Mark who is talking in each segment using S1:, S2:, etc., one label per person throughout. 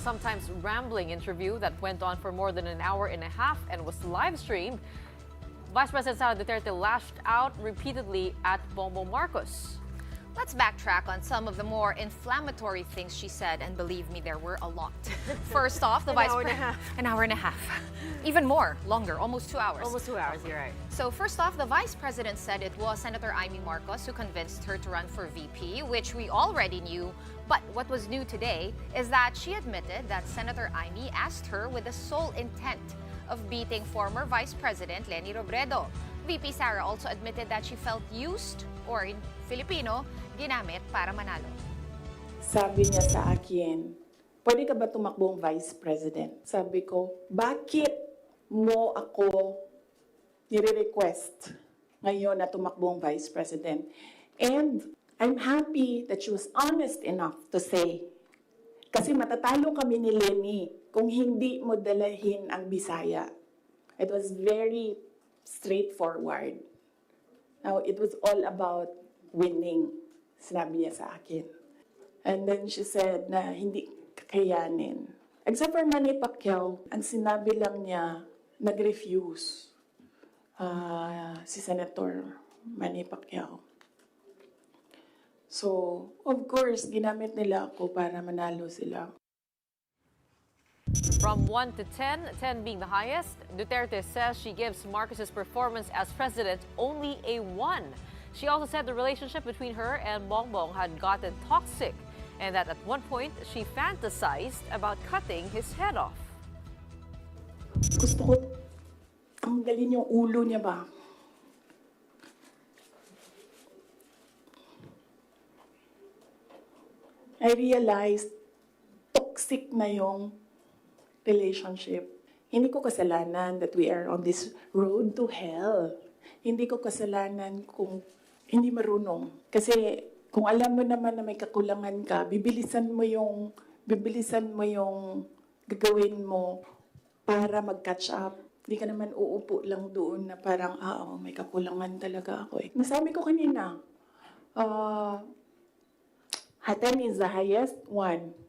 S1: sometimes rambling interview that went on for more than an hour and a half and was live streamed. Vice President Sara Duterte lashed out repeatedly at Bongbong Marcos.
S2: Let's backtrack on some of the more inflammatory things she said, and believe me, there were a lot. First off, the Vice President. An hour and a half. Even more, longer, almost 2 hours.
S3: Almost 2 hours, you're right.
S2: So first off, the Vice President said it was Senator Amy Marcos who convinced her to run for VP, which we already knew. But what was new today is that she admitted that Senator Amy asked her with the sole intent of beating former Vice President Leni Robredo. VP Sara also admitted that she felt used, or in Filipino, ginamit para manalo.
S4: Sabi niya sa akin, pwede ka ba tumakbong Vice President? Sabi ko, bakit mo ako nire-request ngayon na tumakbong Vice President? And I'm happy that she was honest enough to say, kasi matatalo kami ni Leni kung hindi mo dalahin ang Bisaya. It was very straightforward. Now, it was all about winning, sinabi niya sa akin. And then she said na hindi kakayanin. Except for Manny Pacquiao, ang sinabi lang niya, nag-refuse si Senator Manny Pacquiao. So, of course, ginamit nila ako para manalo sila.
S1: From 1 to 10, 10 being the highest, Duterte says she gives Marcos's performance as president only a 1. She also said the relationship between her and Bongbong had gotten toxic and that at one point she fantasized about cutting his head off.
S4: Gusto ko tanggalin yung ulo niya ba? I realized toxic na yung relationship. Hindi ko kasalanan that we are on this road to hell. Hindi ko kasalanan kung hindi marunong. Kasi kung alam mo naman na may kakulangan ka, bibilisan mo yung gagawin mo para mag-catch up. Hindi ka naman uupo lang doon na parang, may kakulangan talaga ako. Nasabi ko kanina, 10 is the highest, 1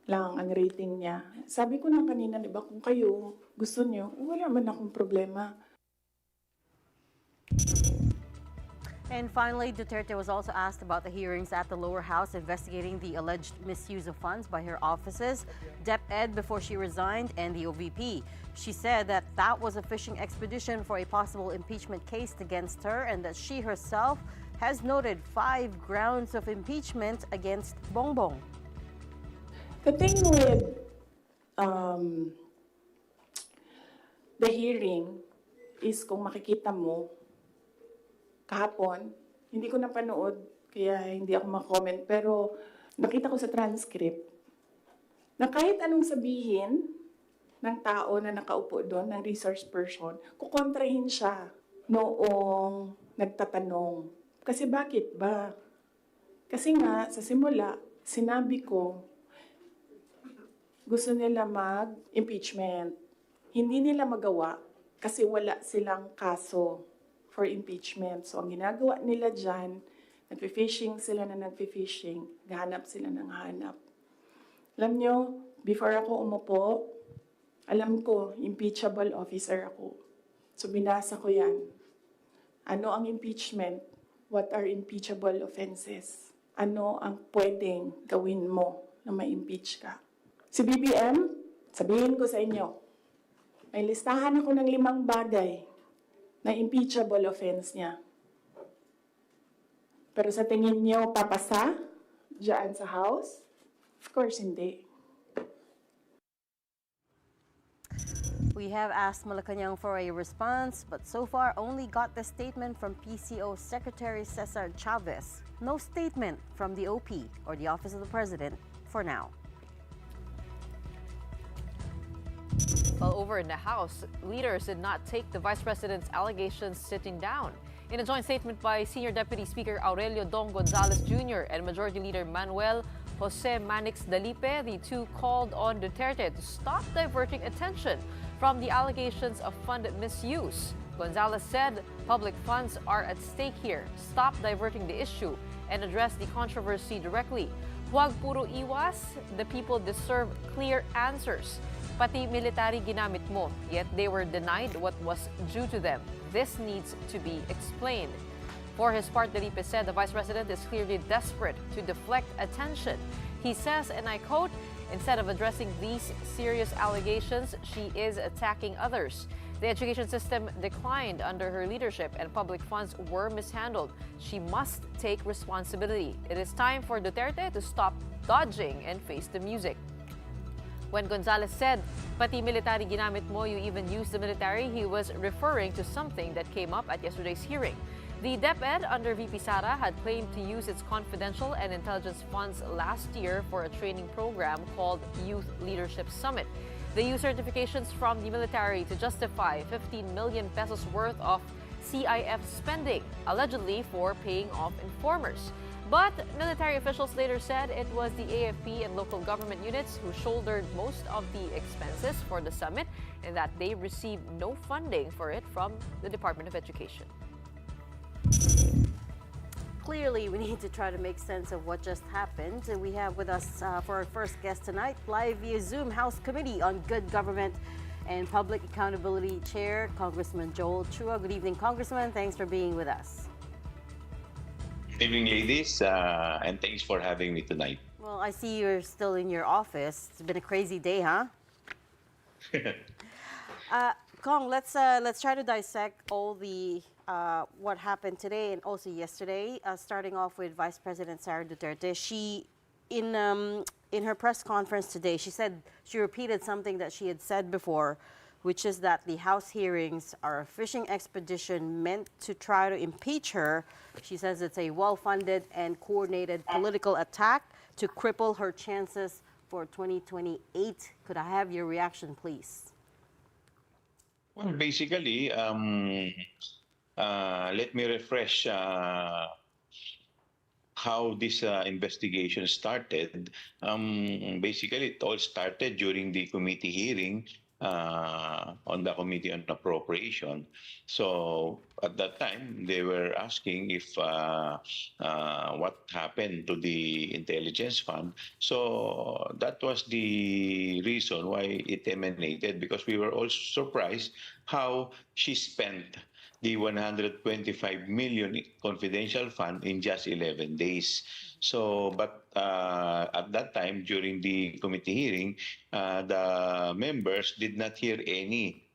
S4: lang ang rating niya. Sabi ko lang kanina, di ba, kung kayo gusto niyo, wala man akong problema.
S3: And finally, Duterte was also asked about the hearings at the lower house investigating the alleged misuse of funds by her offices, DepEd before she resigned, and the OVP. She said that that was a fishing expedition for a possible impeachment case against her and that she herself has noted 5 grounds of impeachment against Bongbong.
S4: The thing with the hearing is kung makikita mo, kahapon, hindi ko napanood, kaya hindi ako mag-comment, pero nakita ko sa transcript na kahit anong sabihin ng tao na nakaupo doon, ng resource person, kukontrahin siya noong nagtatanong. Kasi bakit ba? Kasi nga, sa simula, sinabi ko, gusto nila mag-impeachment. Hindi nila magawa kasi wala silang kaso for impeachment. So, ang ginagawa nila dyan, nagfi-fishing sila na nagfi-fishing, gahanap sila ng hanap. Alam nyo, before ako umupo, alam ko, impeachable officer ako. So, binasa ko yan. Ano ang impeachment? What are impeachable offenses? Ano ang pwedeng gawin mo na ma-impeach ka? Si BBM, sabihin ko sa inyo, may listahan ako ng 5 bagay na impeachable offense niya. Pero sa tingin niyo, papasa dyan sa House? Of course, hindi.
S3: We have asked Malacanang for a response, but so far only got the statement from PCO Secretary Cesar Chavez. No statement from the OP or the Office of the President for now.
S1: Well, over in the House, leaders did not take the Vice President's allegations sitting down. In a joint statement by Senior Deputy Speaker Aurelio Dong Gonzales Jr. and Majority Leader Manuel Jose Manix Dalipe, the two called on Duterte to stop diverting attention from the allegations of fund misuse. Gonzales said public funds are at stake here. Stop diverting the issue and address the controversy directly. Huwag puro iwas, the people deserve clear answers. Pati military ginamit mo, yet they were denied what was due to them. This needs to be explained. For his part, Duterte said the Vice President is clearly desperate to deflect attention. He says, and I quote, "Instead of addressing these serious allegations, she is attacking others. The education system declined under her leadership and public funds were mishandled. She must take responsibility. It is time for Duterte to stop dodging and face the music." When Gonzales said, "Pati military ginamit mo, you even used the military," he was referring to something that came up at yesterday's hearing. The DepEd under VP Sara had claimed to use its confidential and intelligence funds last year for a training program called Youth Leadership Summit. They used certifications from the military to justify 15 million pesos worth of CIF spending, allegedly for paying off informers. But military officials later said it was the AFP and local government units who shouldered most of the expenses for the summit and that they received no funding for it from the Department of Education.
S3: Clearly, we need to try to make sense of what just happened. And we have with us for our first guest tonight, live via Zoom, House Committee on Good Government and Public Accountability Chair, Congressman Joel Chua. Good evening, Congressman. Thanks for being with us.
S5: Good evening, ladies, and thanks for having me tonight.
S3: Well, I see you're still in your office. It's been a crazy day, huh? Kong, let's try to dissect all the what happened today and also yesterday. Starting off with Vice President Sara Duterte, she in her press conference today, she repeated something that she had said before, which is that the House hearings are a fishing expedition meant to try to impeach her. She says it's a well-funded and coordinated political attack to cripple her chances for 2028. Could I have your reaction, please?
S5: Well, basically, let me refresh how this investigation started. Basically, it all started during the committee hearing on the Committee on Appropriation. So at that time, they were asking if what happened to the intelligence fund. So that was the reason why it emanated, because we were all surprised how she spent the 125 million confidential fund in just 11 days. So, but at that time, during the committee hearing, the members did not hear any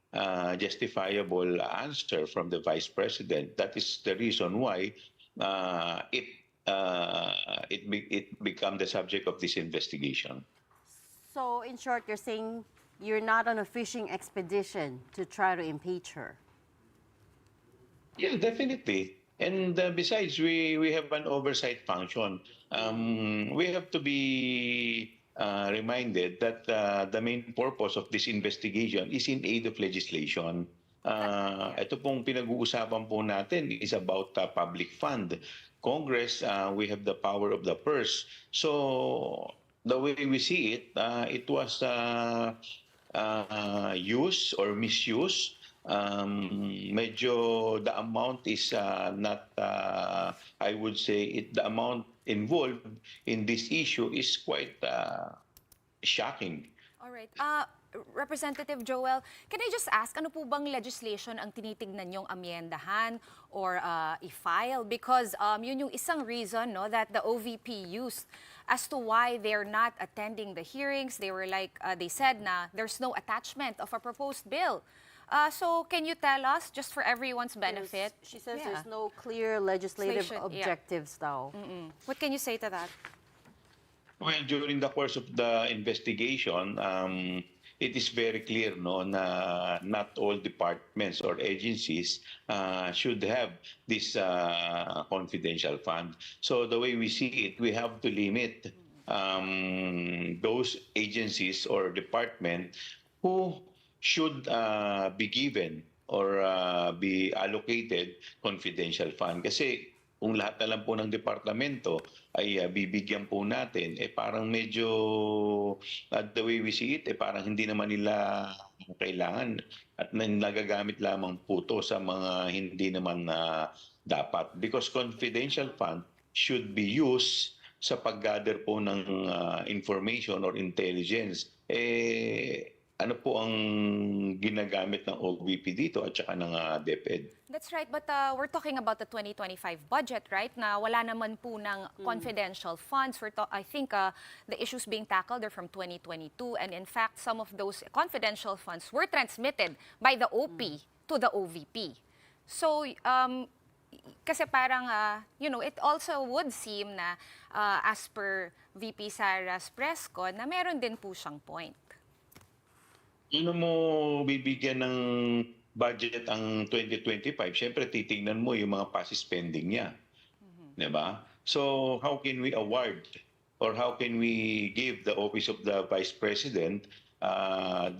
S5: justifiable answer from the Vice President. That is the reason why it became the subject of this investigation.
S3: So, in short, you're saying you're not on a fishing expedition to try to impeach her?
S5: Yeah, definitely. And besides, we have an oversight function. We have to be reminded that the main purpose of this investigation is in aid of legislation. Ito pong pinag-uusapan po natin is about public fund. Congress, we have the power of the purse. So the way we see it, it was use or misuse. Medyo the amount is not, I would say, the amount involved in this issue is quite shocking.
S2: All right. Representative Joel, can I just ask, ano po bang legislation ang tinitignan niyong amyendahan or i-file? Because yun yung isang reason, no, that the OVP used as to why they're not attending the hearings. They were like, they said na there's no attachment of a proposed bill. So can you tell us, just for everyone's benefit?
S3: She says there's no clear legislative objectives though.
S2: What can you say to that?
S5: Well, during the course of the investigation, it is very clear, no, na not all departments or agencies should have this confidential fund. So the way we see it, we have to limit those agencies or department who should be given or be allocated confidential fund. Kasi kung lahat na lang po ng departamento ay bibigyan po natin, parang medyo, the way we see it, parang hindi naman nila kailangan at nagagamit lamang po to sa mga hindi naman dapat. Because confidential fund should be used sa pag-gather po ng information or intelligence. Ano po ang ginagamit ng OVP dito at saka ng DepEd?
S2: That's right, but we're talking about the 2025 budget, right? Na wala naman po ng confidential funds. I think the issues being tackled are from 2022, and in fact, some of those confidential funds were transmitted by the OP to the OVP. So, kasi parang, it also would seem na as per VP Sara's press con, na meron din po siyang point.
S5: Ano mo bibigyan ng budget ang 2025? Siyempre, titingnan mo yung mga past spending niya. Di ba? So, how can we award or how can we give the Office of the Vice President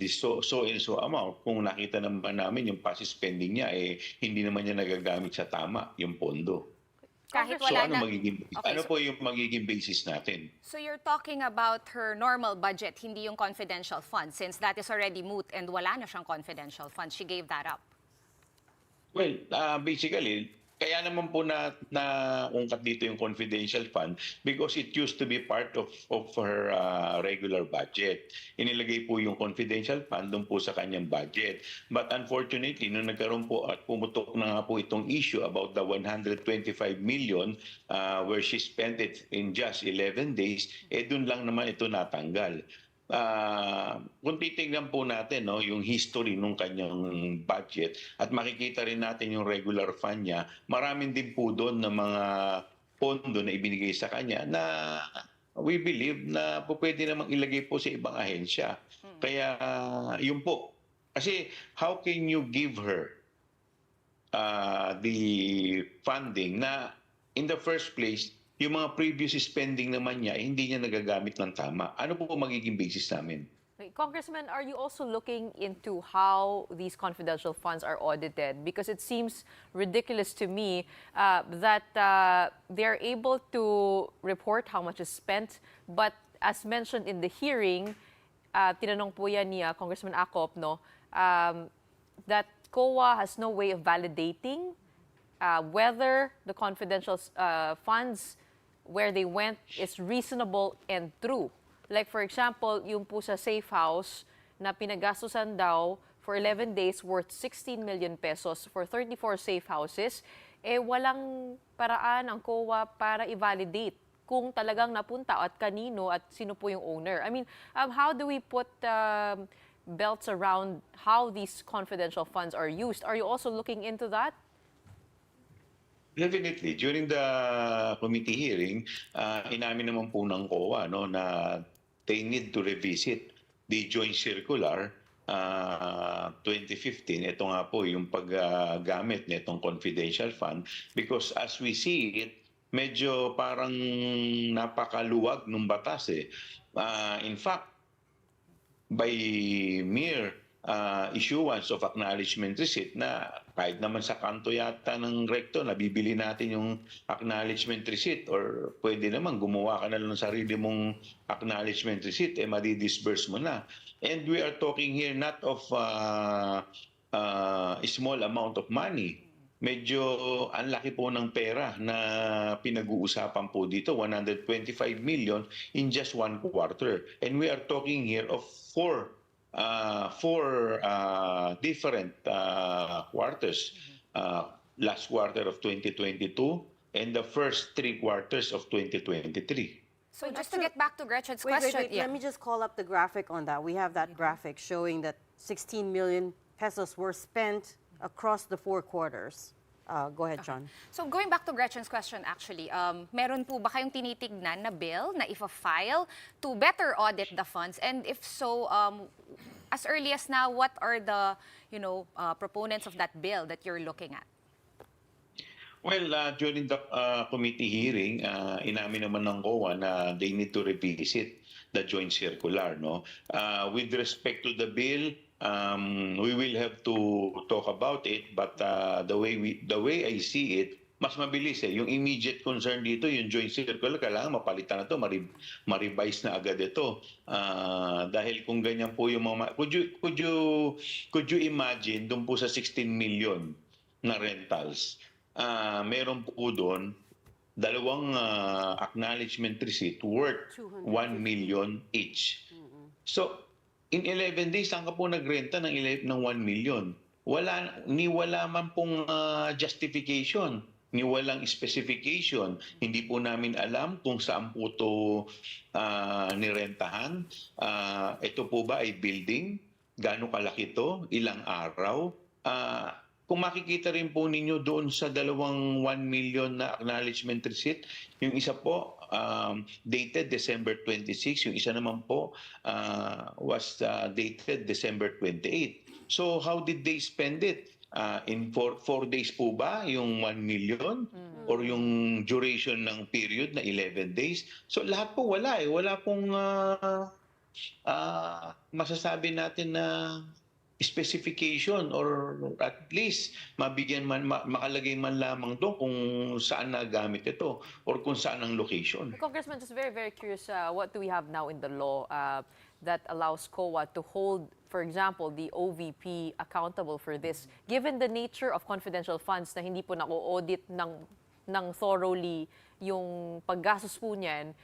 S5: this so and so amount kung nakita naman namin yung past spending niya, hindi naman niya nagagamit sa tama yung pondo.
S2: Kahit
S5: So
S2: wala
S5: ano
S2: na.
S5: ano po yung magiging basis natin?
S2: So you're talking about her normal budget, hindi yung confidential fund, since that is already moot and wala na siyang confidential fund. She gave that up.
S5: Well, basically, kaya naman po na ungkat dito yung confidential fund because it used to be part of her regular budget. Inilagay po yung confidential fund doon po sa kanyang budget. But unfortunately, nung nagkaroon po at pumutok na nga po itong issue about the 125 million where she spent it in just 11 days, doon lang naman ito natanggal. Kung titingnan po natin yung history ng kanyang budget at makikita rin natin yung regular fund niya, maraming din po doon na mga pondo na ibinigay sa kanya na we believe na po pwede namang ilagay po sa ibang ahensya. Kaya yun po. Kasi how can you give her the funding na in the first place, yung mga previous spending naman niya, hindi niya nagagamit ng tama. Ano po magiging basis namin?
S1: Congressman, are you also looking into how these confidential funds are audited? Because it seems ridiculous to me that they're able to report how much is spent, but as mentioned in the hearing, tinanong po yan ni Congressman Acop, that COA has no way of validating whether the confidential funds where they went is reasonable and true. Like for example, yung po sa safe house na pinagastusan daw for 11 days worth 16 million pesos for 34 safe houses, walang paraan ang COA para i-validate kung talagang napunta at kanino at sino po yung owner. I mean, how do we put belts around how these confidential funds are used? Are you also looking into that?
S5: Definitely. During the committee hearing, inamin naman po ng COA na they need to revisit the joint circular 2015. Ito nga po yung paggamit nitong confidential fund because as we see it, medyo parang napakaluwag ng batas. In fact, by mere issuance of acknowledgement receipt na kahit naman sa kanto yata ng recto na bibili natin yung acknowledgement receipt or pwede naman gumawa ka na lang ng sarili mong acknowledgement receipt, madi-disburse mo na. And we are talking here not of a small amount of money. Medyo ang laki po ng pera na pinag-uusapan po dito, 125 million in just one quarter. And we are talking here of four different quarters. Last quarter of 2022 and the first 3 quarters of 2023.
S2: So just to get back to Gretchen's question.
S3: Wait. Let me just call up the graphic on that. We have that graphic showing that 16 million pesos were spent across the 4 quarters. Go ahead, John.
S2: So going back to Gretchen's question actually, meron po ba kayong tinitignan na bill na ifa-file to better audit the funds? And if so, as early as now, what are the proponents of that bill that you're looking at?
S5: Well, during the committee hearing, inamin naman ng COA na they need to revisit the joint circular. With respect to the bill, we will have to talk about it, but the way I see it, mas mabilis Yung immediate concern dito, yung joint circular, kailangan mapalitan na to, ma-revise na agad ito. Dahil kung ganyan po yung mga could you imagine doon po sa 16 million na rentals, meron po doon dalawang acknowledgement receipt worth 1 million each. So, in 11 days, saan ka po nagrenta ng 1 million? Wala man pong justification, ni walang specification. Hindi po namin alam kung saan po ito nirentahan. Ito po ba ay building? Gaano kalaki ito? Ilang araw? Kung makikita rin po ninyo doon sa dalawang 1 million na acknowledgement receipt, yung isa po dated December 26, yung isa naman po was dated December 28. So how did they spend it? In 4 days po ba yung 1 million? Or yung duration ng period na 11 days? So lahat po wala eh. Wala pong masasabi natin na specification or at least makalagay man lamang doon kung saan nagamit ito or kung saan ang location.
S1: Congressman, just very, very curious, what do we have now in the law that allows COA to hold, for example, the OVP accountable for this, given the nature of confidential funds na hindi po na-audit ng thoroughly yung paggastos po niyan,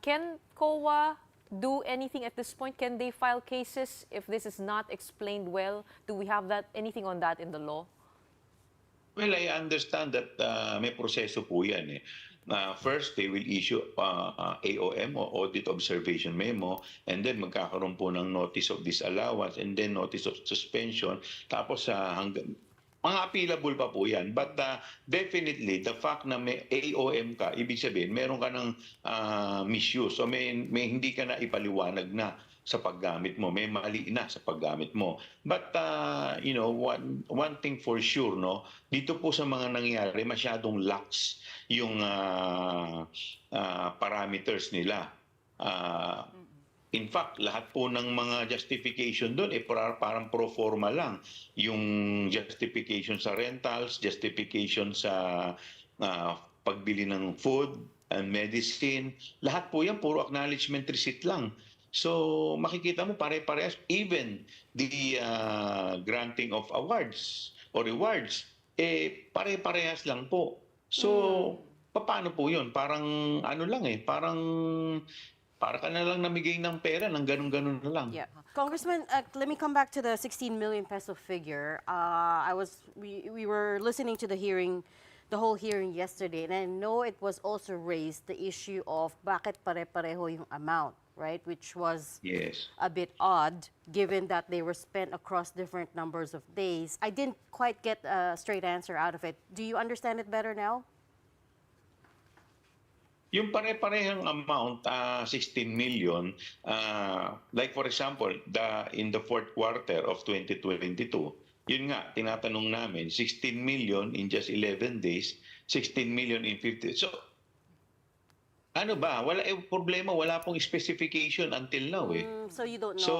S1: can COA do anything at this point? Can they file cases if this is not explained well? Do we have anything on that in the law?
S5: Well, I understand that may proseso po yan eh. First, they will issue AOM o Audit Observation Memo, and then magkakaroon po ng Notice of Disallowance and then Notice of Suspension. Tapos mga appealable pa po yan. But definitely, the fact na may AOM ka, ibig sabihin, meron ka ng misuse. So may hindi ka na ipaliwanag na sa paggamit mo. May mali na sa paggamit mo. But, one thing for sure, no, dito po sa mga nangyari, masyadong lax yung parameters nila. In fact, lahat po ng mga justification doon parang pro forma lang. Yung justification sa rentals, justification sa pagbili ng food and medicine, lahat po yan puro acknowledgement receipt lang. So makikita mo pare-parehas, even the granting of awards or rewards, pare-parehas lang po. So paano po yun? Parang lang para ka na lang namigay ng pera ng ganun-ganun na lang.
S3: Yeah. Congressman, let me come back to the 16 million peso figure. We were listening to the whole hearing yesterday, and I know it was also raised the issue of bakit pare-pareho yung amount, right? Which was a bit odd, given that they were spent across different numbers of days. I didn't quite get a straight answer out of it. Do you understand it better now?
S5: Yung pare-parehang amount, 16 million, like for example, in the fourth quarter of 2022, yun nga, tinatanong namin, 16 million in just 11 days, 16 million in 50. So, ano ba? Problema, wala pong specification until now eh.
S3: So you don't know.
S5: So,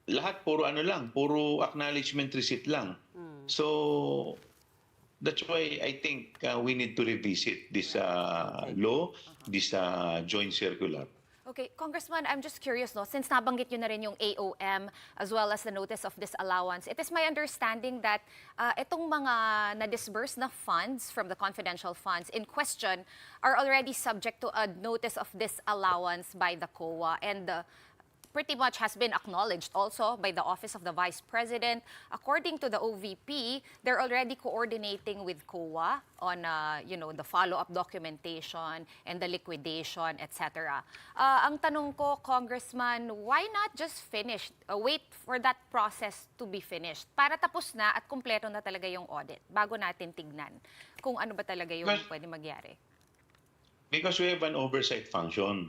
S5: lahat puro puro acknowledgement receipt lang. So, that's why I think we need to revisit this law, this joint circular.
S2: Okay, Congressman, I'm just curious, no, since nabanggit nyo na rin yung AOM as well as the notice of disallowance, it is my understanding that itong mga na-disburse na funds from the confidential funds in question are already subject to a notice of disallowance by the COA, and pretty much has been acknowledged also by the Office of the Vice President. According to the OVP, they're already coordinating with COA on the follow-up documentation and the liquidation, etc. Ang tanong ko, Congressman, why not just wait for that process to be finished para tapos na at kumpleto na talaga yung audit bago natin tignan kung ano ba talaga yung pwede magyari?
S5: Because we have an oversight function.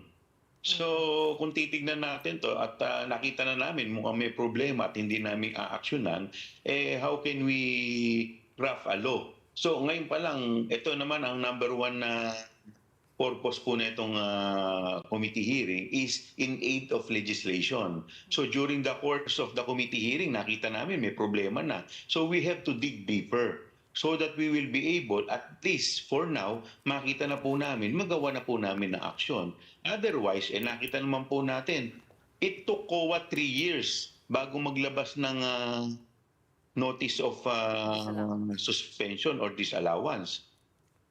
S5: So, kung titignan natin to at nakita na namin mukhang may problema at hindi namin aaksyonan, how can we draft a law? So, ngayon pa lang, ito naman ang number one na purpose po na itong committee hearing is in aid of legislation. So, during the course of the committee hearing, nakita namin may problema na. So, we have to dig deeper so that we will be able, at least for now, makita na po namin, magawa na po namin na aksyon. Otherwise, nakita naman po natin, it took COA 3 years bago maglabas ng notice of suspension or disallowance.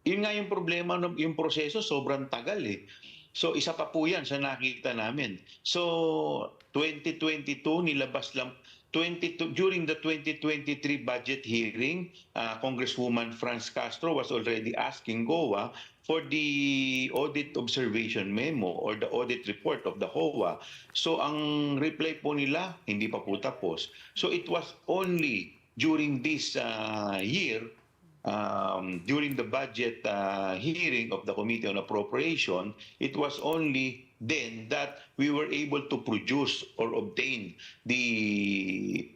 S5: Yun nga yung problema, yung proseso sobrang tagal eh. So isa pa po yan sa nakita namin. So 2022 nilabas lang 22 during the 2023 budget hearing, Congresswoman Franz Castro was already asking GOA for the audit observation memo or the audit report of the HOA. So ang reply po nila hindi pa po tapos. So it was only during this year, during the budget hearing of the Committee on Appropriation, it was only then that we were able to produce or obtain the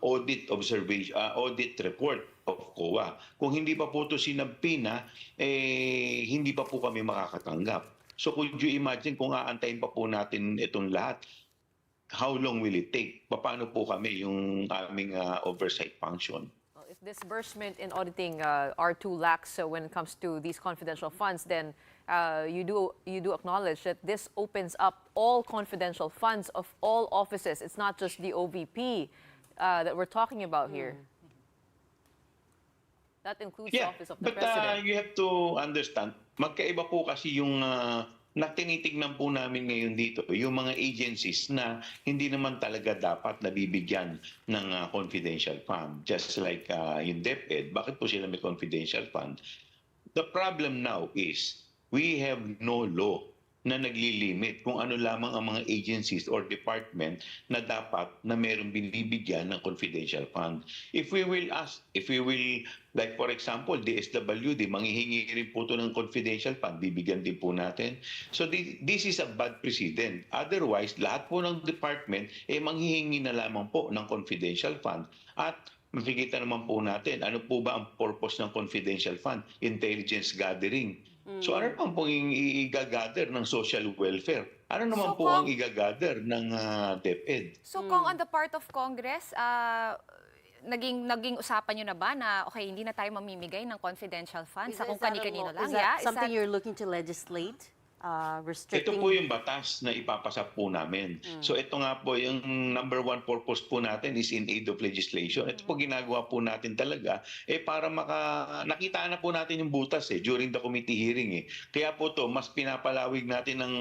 S5: audit report of COA. Kung hindi pa po ito sinampina, hindi pa po kami makakatanggap. So could you imagine kung aantayin pa po natin itong lahat, how long will it take? Paano po kami yung aming oversight function?
S1: Well, if disbursement and auditing are too lax when it comes to these confidential funds, then you do acknowledge that this opens up all confidential funds of all offices. It's not just the OVP that we're talking about here. That includes the office of the president.
S5: You have to understand, magkaiba po kasi yung na tinitignan po namin ngayon dito, yung mga agencies na hindi naman talaga dapat nabibigyan ng confidential fund. Just like yung DepEd, bakit po sila may confidential fund? The problem now is we have no law na naglilimit kung ano lamang ang mga agencies or department na dapat na mayroong binibigyan ng confidential fund. If we will, like for example, DSWD, manghihingi rin po ito ng confidential fund, bibigyan din po natin. So this is a bad precedent. Otherwise, lahat po ng department, manghihingi na lamang po ng confidential fund. At makikita naman po natin, ano po ba ang purpose ng confidential fund? Intelligence gathering. So ano naman po yung i-gather ng social welfare? Ano naman po ang i-gather ng DepEd?
S2: So kung on the part of Congress, naging usapan nyo na ba na okay, hindi na tayo mamimigay ng confidential funds sa kung kani-kanino lang?
S3: Is that something you're looking to legislate? Restricting...
S5: Ito po yung batas na ipapasa po namin. So ito nga po, yung number one purpose po natin is in aid of legislation. Ito po ginagawa po natin talaga para nakita na po natin yung butas during the committee hearing. Kaya po to mas pinapalawig natin ng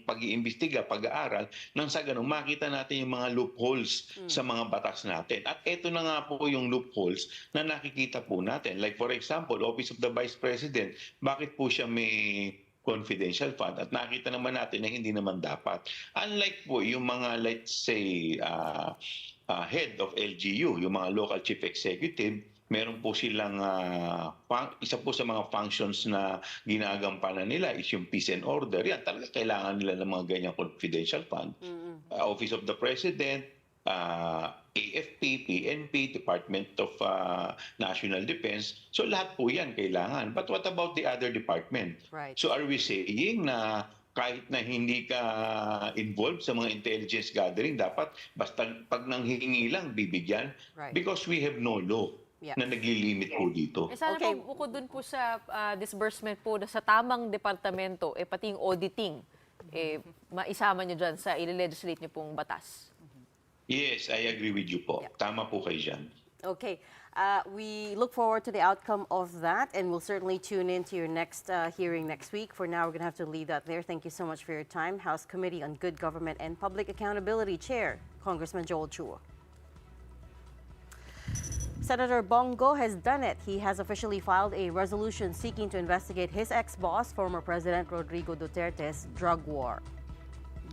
S5: pag-iimbestiga, pag-aaral, nang sa ganun makita natin yung mga loopholes sa mga batas natin. At ito na nga po yung loopholes na nakikita po natin. Like for example, Office of the Vice President, bakit po siya may confidential fund at nakita naman natin na hindi naman dapat. Unlike po yung mga, let's say, head of LGU, yung mga local chief executive, meron po silang, isa po sa mga functions na ginagampanan nila is yung peace and order. Yan, talaga kailangan nila ng mga ganyang confidential fund. Office of the President, AFP, PNP, Department of National Defense. So lahat po yan kailangan. But what about the other department?
S3: Right.
S5: So are we saying na kahit na hindi ka involved sa mga intelligence gathering, dapat basta pag nanghihingi lang, bibigyan?
S3: Right.
S5: Because we have no law na naglilimit po dito.
S1: Sana po, bukod dun po sa disbursement po sa tamang departamento, pati yung auditing, maisama nyo dyan sa i-legislate nyo pong batas.
S5: Yes, I agree with you po. Tama po kayo dyan.
S3: Okay. We look forward to the outcome of that, and we'll certainly tune in to your next hearing next week. For now, we're going to have to leave that there. Thank you so much for your time. House Committee on Good Government and Public Accountability Chair, Congressman Joel Chua. Senator Bongo has done it. He has officially filed a resolution seeking to investigate his ex-boss, former President Rodrigo Duterte's drug war.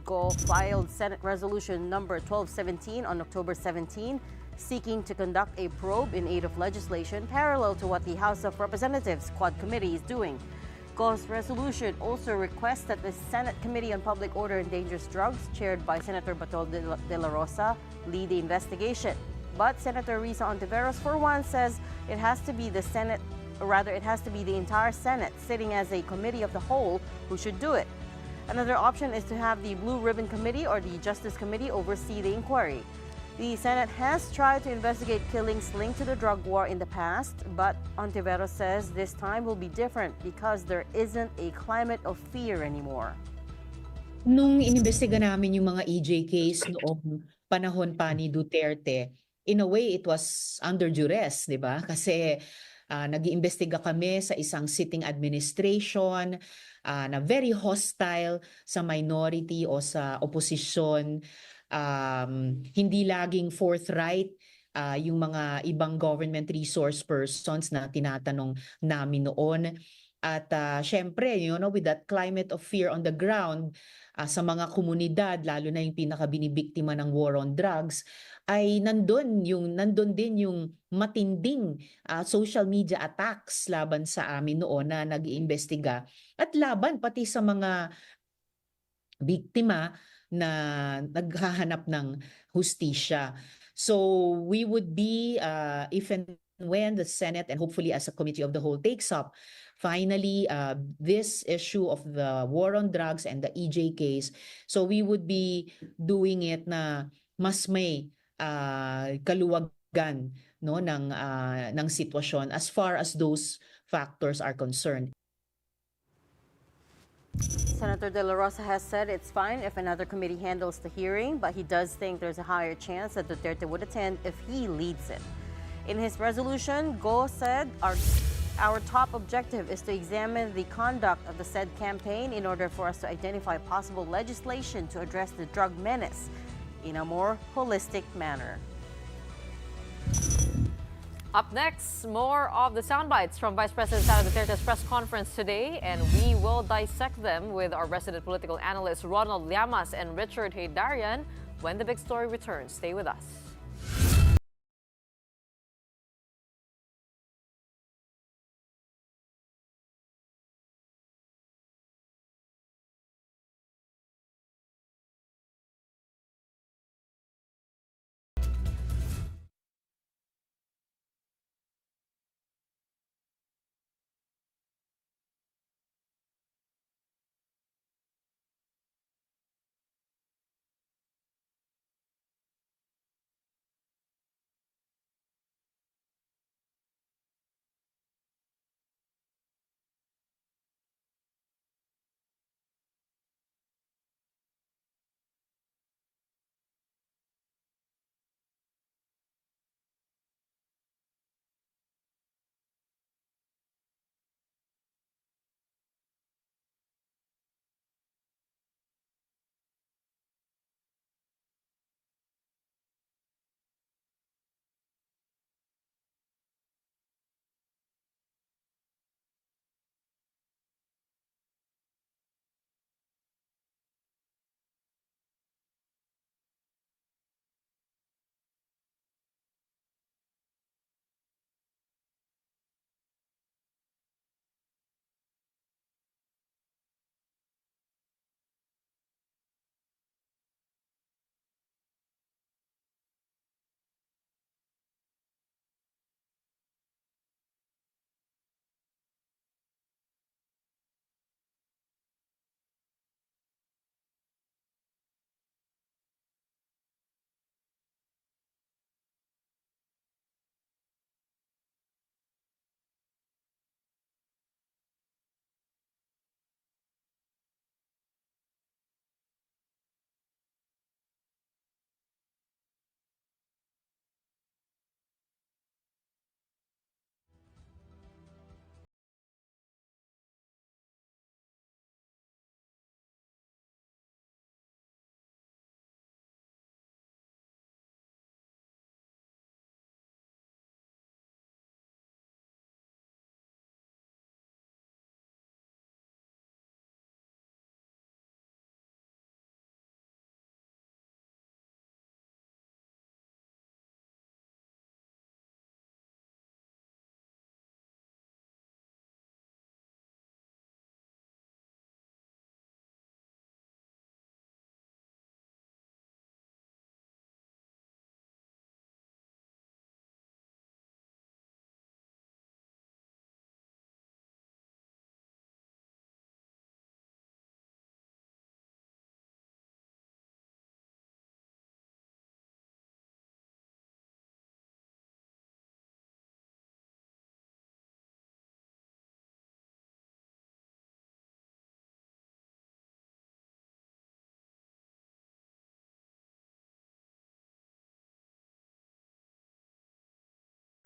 S3: Go filed Senate Resolution number 1217 on October 17, seeking to conduct a probe in aid of legislation parallel to what the House of Representatives Quad Committee is doing. Go's resolution also requests that the Senate Committee on Public Order and Dangerous Drugs, chaired by Senator Batol de la Rosa, lead the investigation. But Senator Risa Ontiveros, for one, says it has to be the Senate, or rather it has to be the entire Senate sitting as a committee of the whole who should do it. Another option is to have the Blue Ribbon Committee or the Justice Committee oversee the inquiry. The Senate has tried to investigate killings linked to the drug war in the past, but Ontiveros says this time will be different because there isn't a climate of fear anymore.
S6: Nung inimbestiga namin yung mga EJ case noong panahon pa ni Duterte, in a way it was under duress, di ba? Kasi Nag-iimbestiga kami sa isang sitting administration na very hostile sa minority o sa opposition. Hindi laging forthright yung mga ibang government resource persons na tinatanong namin noon. At syempre, with that climate of fear on the ground, sa mga komunidad, lalo na yung pinakabinibiktima ng war on drugs, ay nandun din yung matinding social media attacks laban sa amin noon na nag-iimbestiga at laban pati sa mga biktima na naghahanap ng hustisya. So we would be, if and when the Senate and hopefully as a committee of the whole takes up, finally, this issue of the war on drugs and the EJ case, so we would be doing it na mas may kaluwagan, no, ng sitwasyon as far as those factors are concerned.
S3: Senator De La Rosa has said it's fine if another committee handles the hearing, but he does think there's a higher chance that Duterte would attend if he leads it. In his resolution, Go said, our top objective is to examine the conduct of the said campaign in order for us to identify possible legislation to address the drug menace in a more holistic manner.
S1: Up next, more of the soundbites from Vice President Sara Duterte's press conference today, and we will dissect them with our resident political analysts Ronald Llamas and Richard Haydarian when the big story returns. Stay with us.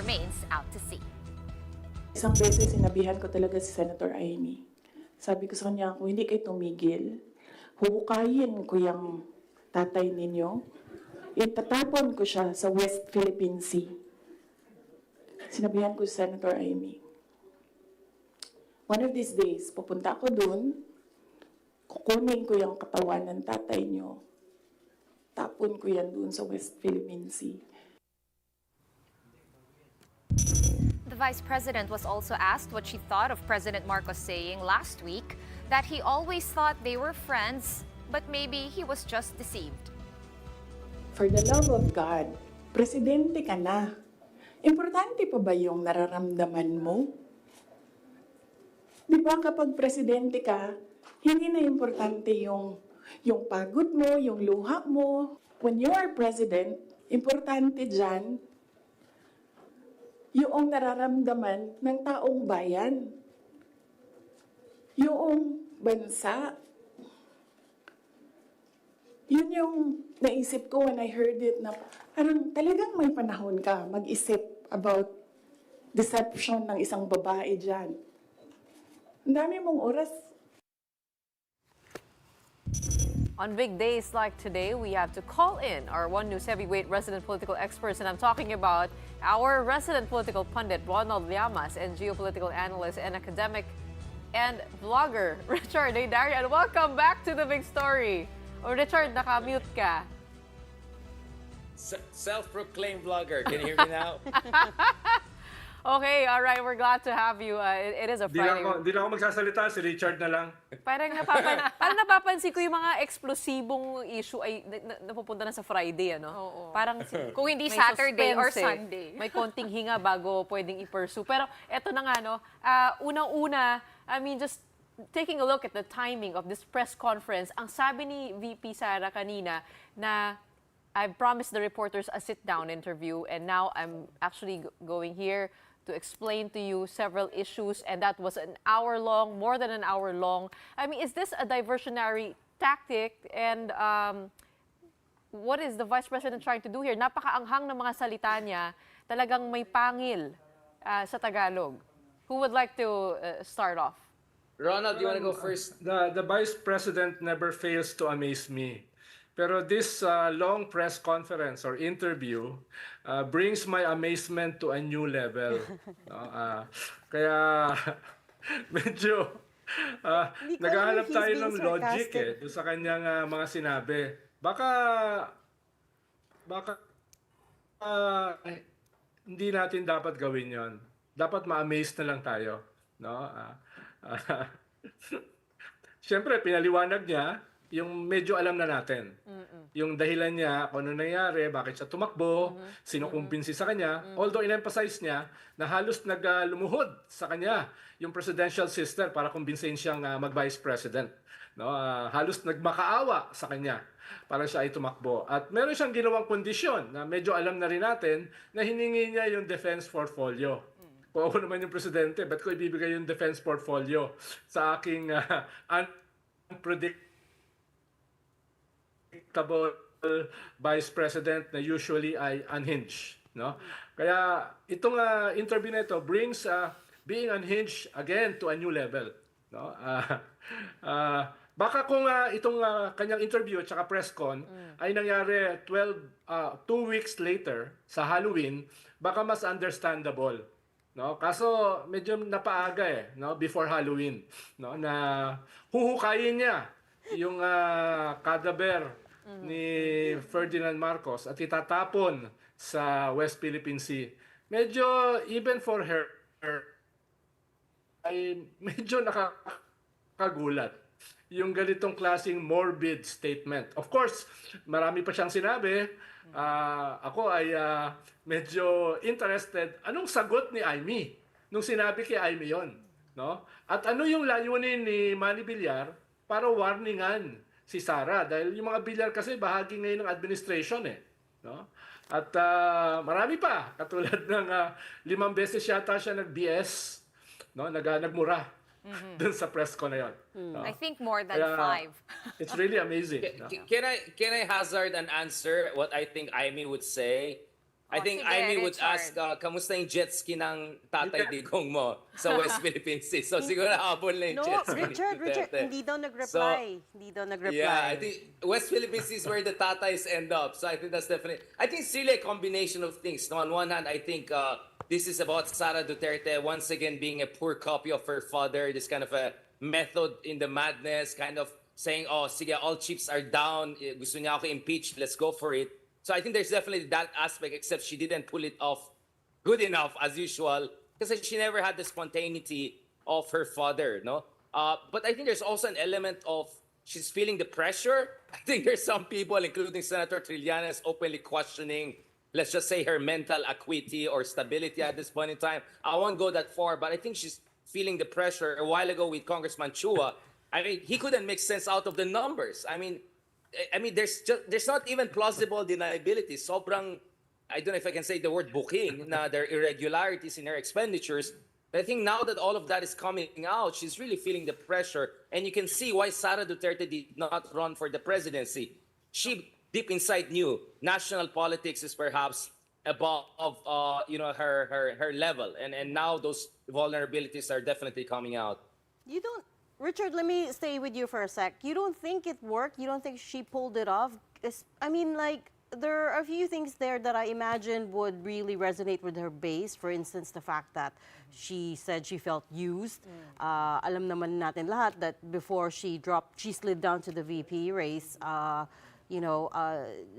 S2: Remains out to sea.
S4: Isang beses sinabihan ko talaga si Senator Amy. Sabi ko sa kanya, kung hindi kayo tumigil, huhukayin ko yung tatay ninyo. Itatapon ko siya sa West Philippine Sea. Sinabihan ko si Senator Amy. One of these days, pupunta ako dun, kukunin ko yung katawan ng tatay nyo. Tapon ko yan dun sa West Philippine Sea.
S2: The Vice President was also asked what she thought of President Marcos saying last week that he always thought they were friends, but maybe he was just deceived.
S4: For the love of God, presidente ka na. Importante pa ba yung nararamdaman mo? Di ba kapag presidente ka, hindi na importante yung pagod mo, yung luha mo. When you are president, importante dyan yung nararamdaman ng taong bayan. Yung bansa. Yun yung naisip ko when I heard it na parang talagang may panahon ka mag-isip about deception ng isang babae dyan. Ang dami mong oras.
S1: On big days like today, we have to call in our One News heavyweight resident political experts, and I'm talking about our resident political pundit, Ronald Llamas, and geopolitical analyst and academic and vlogger, Richard Haydarian. Welcome back to The Big Story. Oh, Richard, naka-mute ka.
S7: Self-proclaimed vlogger. Can you hear me now?
S1: Okay, all right. We're glad to have you. It is a Friday.
S8: Di na ako magsasalita, si Richard na lang.
S1: Parang napapansin ko yung mga eksplosibong issue ay napupunta na sa Friday, ano?
S2: Oo.
S1: Parang
S2: Kung hindi
S1: may
S2: Saturday or
S1: suspense,
S2: Sunday.
S1: May konting hinga bago pwedeng i-pursue. Pero eto na nga, no? Unang-una, I mean, just taking a look at the timing of this press conference, ang sabi ni VP Sara kanina na I've promised the reporters a sit-down interview, and now I'm actually going here to explain to you several issues, and that was an hour long, more than an hour long. I mean, is this a diversionary tactic, and what is the Vice President trying to do here? Napakaanghang ng mga salita niya, talagang may pangil sa Tagalog. Who would like to start off?
S7: Ronald, you want to go first?
S8: The Vice President never fails to amaze me. Pero this long press conference or interview brings my amazement to a new level. Kaya medyo naghahanap tayo ng logic doon sa kanyang mga sinabi. Baka hindi natin dapat gawin yon. Dapat ma-amaze na lang tayo. No? Siyempre, pinaliwanag niya yung medyo alam na natin. Yung dahilan niya, kung ano nangyari, bakit siya tumakbo, sino kumbinsi sa kanya. Although in-emphasize niya na halos naglumuhod sa kanya yung presidential sister para kumbinsin siyang mag-vice president. No? Halos nagmakaawa sa kanya para siya ay tumakbo. At meron siyang ginawang kondisyon na medyo alam na rin natin na hiningi niya yung defense portfolio. Kung ako naman yung presidente, ba't ko ibibigay yung defense portfolio sa aking unpredictable vice president na usually ay unhinged, no? Kaya itong interview na ito brings being unhinged again to a new level, no? Baka kung itong kanyang interview at saka press con ay nangyari 2 weeks later sa Halloween, baka mas understandable, no? Kaso medyo napaaga no, before Halloween, no, na huhukayin niya yung cadaver ni Ferdinand Marcos at itatapon sa West Philippine Sea. Medyo even for her ay medyo nakakagulat yung ganitong klaseng morbid statement. Of course, marami pa siyang sinabi. Ako ay medyo interested. Anong sagot ni Amy nung sinabi kay Amy yon, no? At ano yung layunin ni Manny Villar para warningan si Sara? Dahil yung mga Villar kasi bahagi ngayon ng administration no? At marami pa, katulad ng 5 beses yata siya nag-BS, no? Nagmura dun sa press ko na yon. No?
S2: I think more than
S8: Kaya,
S2: 5.
S8: It's really amazing. No?
S7: Can I hazard an answer what I think Amy would say? I
S2: Oh,
S7: think
S2: sige,
S7: Amy would
S2: Richard.
S7: ask, kamusta yung jet ski ng tatay digong mo sa West Philippine Sea? So siguro habol na yung
S3: No,
S7: jet ski ni
S3: Richard,
S7: Duterte.
S3: hindi daw
S7: So,
S3: nag-reply. Hindi daw nag-reply.
S7: yeah, I think West Philippine Sea is where the Tatais end up. So I think that's definitely. I think it's really a combination of things. No, on one hand, I think this is about Sara Duterte once again being a poor copy of her father. This kind of a method in the madness, kind of saying, "Oh, sige, all chips are down. Gusto niya ako impeach. Let's go for it." So I think there's definitely that aspect. Except she didn't pull it off good enough as usual because she never had the spontaneity of her father. No. But I think there's also an element of she's feeling the pressure. I think there's some people, including Senator Trillanes, openly questioning, let's just say, her mental acuity or stability at this point in time. I won't go that far, but I think she's feeling the pressure. A while ago with Congressman Chua, I mean, he couldn't make sense out of the numbers. I mean, there's not even plausible deniability. Sobrang, I don't know if I can say the word booking, na there are irregularities in her expenditures. But I think now that all of that is coming out, she's really feeling the pressure. And you can see why Sara Duterte did not run for the presidency. She deep inside knew national politics is perhaps above her level. And now those vulnerabilities are definitely coming out.
S3: You don't, Richard, let me stay with you for a sec. You don't think it worked? You don't think she pulled it off? I mean, like, there are a few things there that I imagine would really resonate with her base. For instance, the fact that she said she felt used. Alam naman natin lahat that before she slid down to the VP race,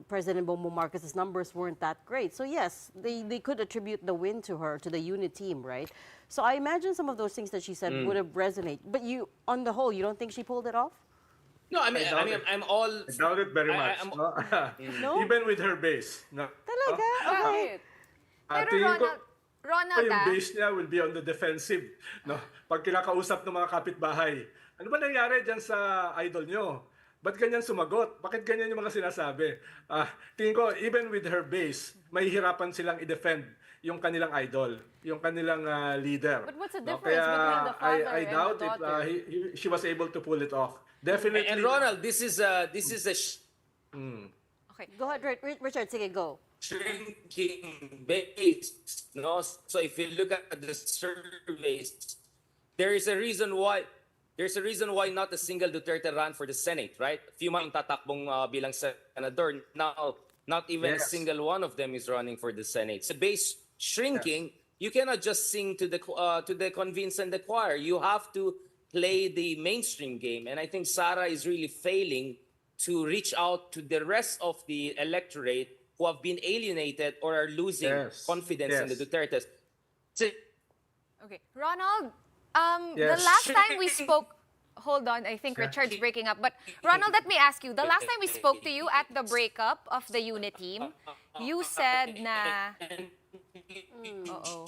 S3: President Bongbong Marcos's numbers weren't that great. So yes, they could attribute the win to her, to the unit team, right? So I imagine some of those things that she said would have resonated. But you, on the whole, you don't think she pulled it off?
S7: No, I'm all.
S8: I doubt it very much.
S3: No?
S8: Even with her base. No?
S3: Talaga? Okay.
S2: Pero
S8: tingin ko,
S2: Ronald,
S8: yung base niya will be on the defensive. No? Pag kinakausap ng mga kapitbahay, ano ba nangyari dyan sa idol nyo? Ba't ganyan sumagot? Bakit ganyan yung mga sinasabi? Tingin ko, even with her base, mahihirapan silang i-defend yung kanilang idol, yung kanilang leader.
S1: But what's the
S8: No?
S1: difference
S8: Kaya
S1: between the father
S8: I
S1: and
S8: doubt
S1: the daughter?
S8: she was able to pull it off. Definitely.
S7: And Ronald, this is a
S3: Okay. Go ahead, Richard. Sige, go.
S7: shrinking base. No, so if you look at the surveys, there is a reason why. There's a reason why not a single Duterte ran for the Senate, right? Few man tatakbong bilang senador. Now, not even a single one of them is running for the Senate. So base shrinking, you cannot just sing to the convince and the choir. You have to play the mainstream game. And I think Sara is really failing to reach out to the rest of the electorate who have been alienated or are losing confidence in the Dutertes. So,
S2: okay, Ronald,
S8: Yes.
S2: the last time we spoke, hold on, I think Richard's breaking up. But Ronald, let me ask you, the last time we spoke to you at the breakup of the unit team, you said na... Uh-oh.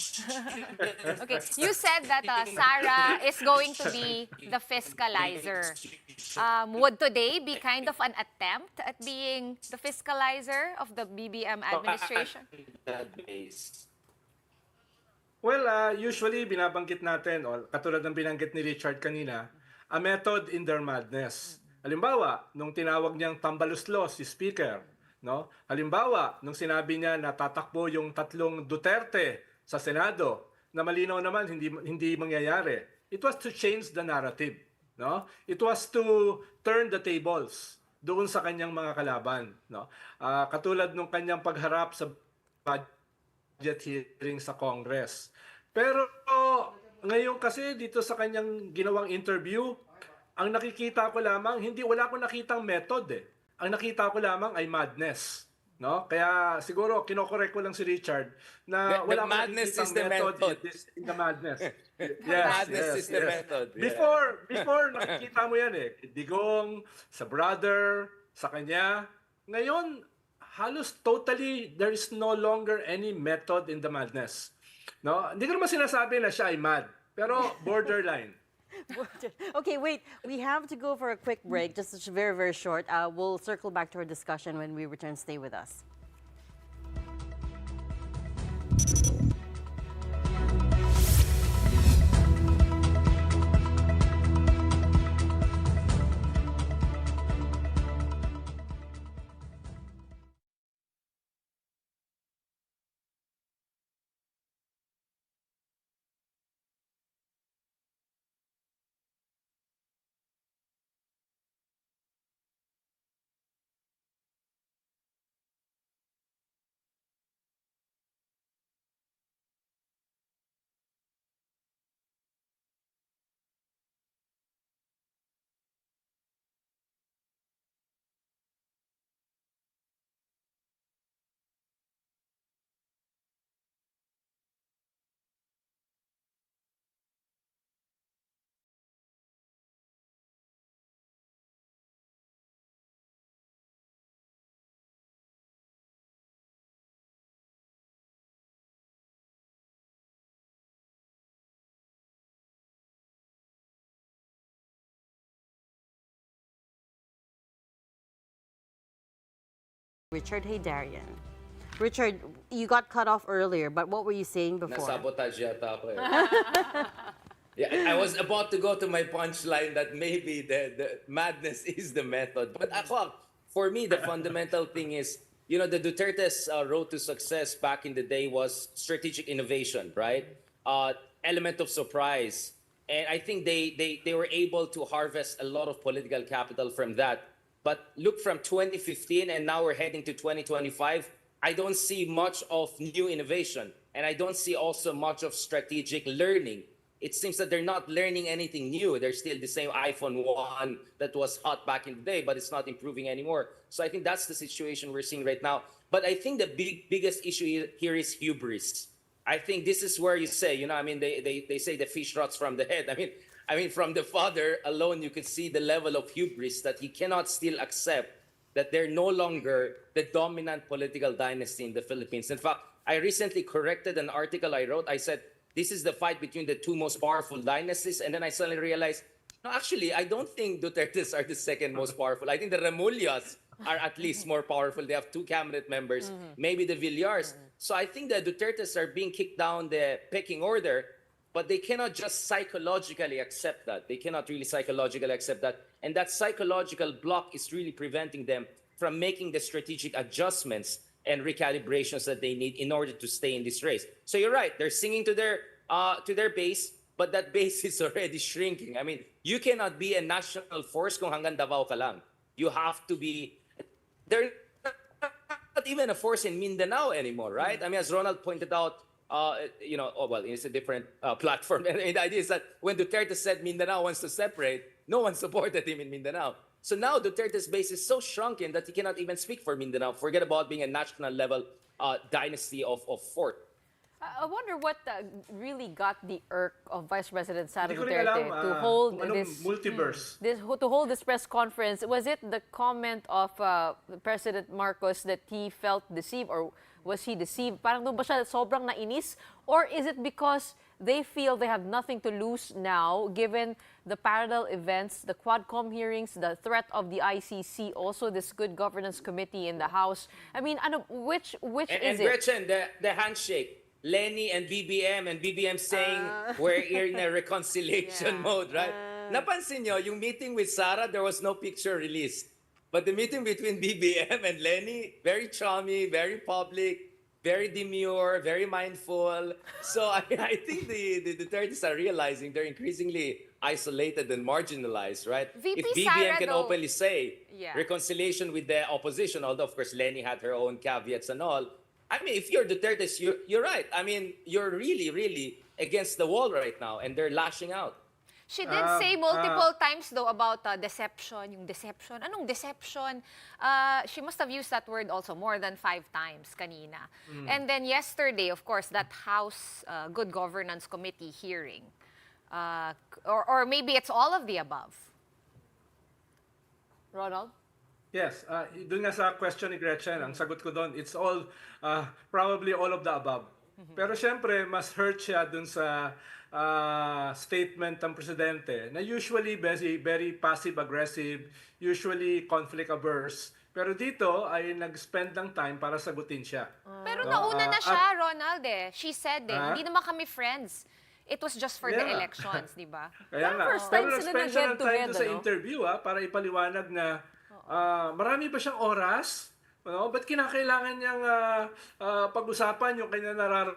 S2: Okay, you said that Sara is going to be the fiscalizer. Would today be kind of an attempt at being the fiscalizer of the BBM administration?
S8: Well, usually binabanggit natin, o katulad ng binanggit ni Richard kanina, a method in their madness. Halimbawa, nung tinawag niyang tambaluslo si Speaker, no? Halimbawa, nung sinabi niya na tatakbo yung 3 Duterte sa Senado, na malinaw naman hindi mangyayari. It was to change the narrative, no? It was to turn the tables doon sa kanyang mga kalaban, no? Katulad nung kanyang pagharap sa budget hearing sa Congress. Pero ngayon kasi dito sa kanyang ginawang interview, ang nakikita ko lamang, wala akong nakitang method eh. Ang nakita ko lamang ay madness. No? Kaya siguro kinokorek ko lang si Richard na wala akong nakikitang method in the madness.
S7: madness is the method. Yeah.
S8: Before nakikita mo yan eh. Digong, sa brother, sa kanya. Ngayon, halos totally, there is no longer any method in the madness. No? Hindi ko naman sinasabi na siya ay mad, pero borderline.
S3: Okay, wait. We have to go for a quick break, just very, very short. We'll circle back to our discussion when we return. Stay with us. Richard Haydarian. Richard, you got cut off earlier, but what were you saying before?
S7: Nasabotage yata ako eh. Yeah, I was about to go to my punchline that maybe the madness is the method. But for me, the fundamental thing is, the Duterte's road to success back in the day was strategic innovation, right? Element of surprise. And I think they were able to harvest a lot of political capital from that. But look, from 2015 and now we're heading to 2025, I don't see much of new innovation. And I don't see also much of strategic learning. It seems that they're not learning anything new. They're still the same iPhone 1 that was hot back in the day, but it's not improving anymore. So I think that's the situation we're seeing right now. But I think the biggest issue here is hubris. I think this is where you say, they say the fish rots from the head. I mean, from the father alone, you could see the level of hubris that he cannot still accept that they're no longer the dominant political dynasty in the Philippines. In fact, I recently corrected an article I wrote. I said, this is the fight between the two most powerful dynasties. And then I suddenly realized, no, actually, I don't think Dutertes are the second most powerful. I think the Remullans are at least more powerful. They have 2 cabinet members, maybe the Villars. So I think the Dutertes are being kicked down the pecking order, but they cannot just psychologically accept that. They cannot really psychologically accept that. And that psychological block is really preventing them from making the strategic adjustments and recalibrations that they need in order to stay in this race. So you're right, they're singing to their base, but that base is already shrinking. I mean, you cannot be a national force kung hanggang Davao ka lang. You have to be, they're not even a force in Mindanao anymore, right? I mean, as Ronald pointed out, it's a different platform. And the idea is that when Duterte said Mindanao wants to separate, no one supported him in Mindanao. So now Duterte's base is so shrunken that he cannot even speak for Mindanao. Forget about being a national level dynasty of fort.
S1: I wonder what really got the irk of Vice President Sara
S8: Hindi ko rin
S1: Duterte
S8: alam,
S1: to hold
S8: kung anong
S1: this
S8: multiverse.
S1: to hold this press conference. Was it the comment of President Marcos that he felt deceived, or was he deceived? Parang doon ba siya sobrang nainis? Or is it because they feel they have nothing to lose now, given the parallel events, the Quadcom hearings, the threat of the ICC, also this Good Governance Committee in the House? I mean, which is it?
S7: Gretchen, the handshake. Lenny and BBM saying we're in a reconciliation mode, right? Napansin nyo, yung meeting with Sara, there was no picture released. But the meeting between BBM and Lenny, very charming, very public, very demure, very mindful. So I think the Dutertes are realizing they're increasingly isolated and marginalized, right?
S2: VP
S7: If BBM
S2: Sara,
S7: can
S2: though,
S7: openly say reconciliation with the opposition, although of course Lenny had her own caveats and all. I mean, if you're Dutertes, you're right. I mean, you're really, really against the wall right now, and they're lashing out.
S2: She did say multiple times, though, about deception, yung deception. Anong deception? She must have used that word also more than 5 times kanina. And then yesterday, of course, that House Good Governance Committee hearing. Or maybe it's all of the above.
S1: Ronald?
S8: Yes, doon nga sa question ni Gretchen, ang sagot ko doon, it's all, probably all of the above. Pero syempre, mas hurt siya doon sa statement ng presidente na usually very passive-aggressive, usually conflict-averse. Pero dito ay nag-spend ng time para sagutin siya.
S2: Pero nauna na siya, Ronald eh. She said hindi naman kami friends. It was just for the elections, di ba?
S8: Kaya nga.
S1: First time
S8: Pero
S1: sila
S8: nag-spend siya ng time
S1: nag-get
S8: doon sa
S1: together, no?
S8: interview para ipaliwanag na marami ba siyang oras? Ba't kinakailangan niyang pag-usapan yung kanya nararamdaman?